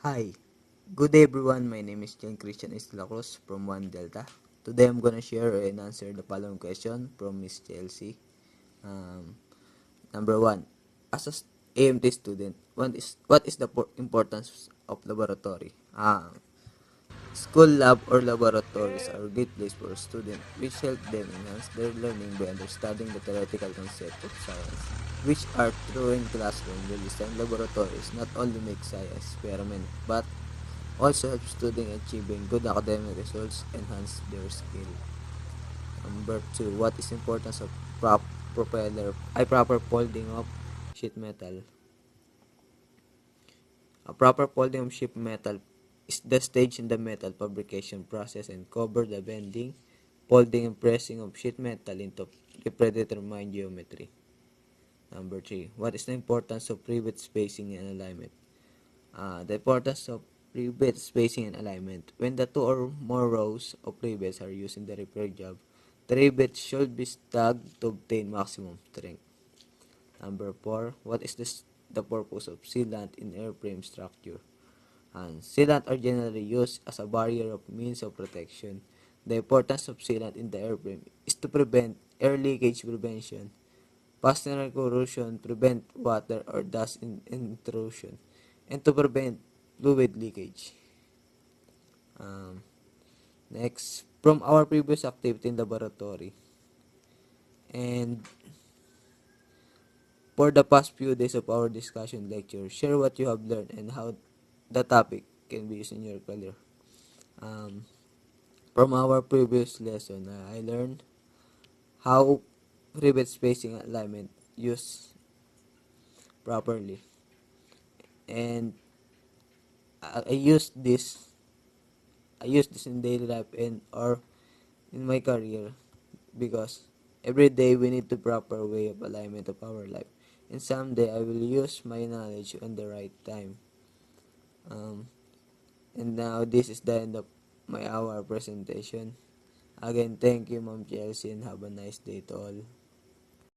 Hi, good day everyone. My name is Jan Christian Isla from 1 Delta. Today I'm gonna share and answer the following question from Miss Chelsea. Um, Number one, as a AMT student, what is the importance of laboratory? School lab or laboratories are a great place for students which help them enhance their learning by understanding the theoretical concept of science, which are true in classroom. Well-designed laboratories not only make science experiment but also help students achieving good academic results, enhance their skill. Number two, what is importance of proper folding of sheet metal? A proper folding of sheet metal is the stage in the metal fabrication process and cover the bending, folding, and pressing of sheet metal into the predetermined geometry. Number three, what is the importance of rivet spacing and alignment? The importance of rivet spacing and alignment. When the two or more rows of rivets are used in the repair job, the rivets should be stacked to obtain maximum strength. Number 4. What is the purpose of sealant in airframe structure? And sealant are generally used as a barrier of means of protection. The importance of sealant in the airframe is to prevent air leakage prevention, fastener corrosion, prevent water or dust intrusion, and to prevent fluid leakage. Um, Next, from our previous activity in laboratory, and for the past few days of our discussion lecture, share what you have learned and how the topic can be used in your career. Um, from our previous lesson, I learned how rivet spacing and alignment used properly, and I used this. I use this in daily life and or in my career because every day we need the proper way of alignment of our life, and someday I will use my knowledge on the right time. Um, and now this is the end of my hour presentation. Again, thank you, Ma'am Chelsea, and have a nice day to all.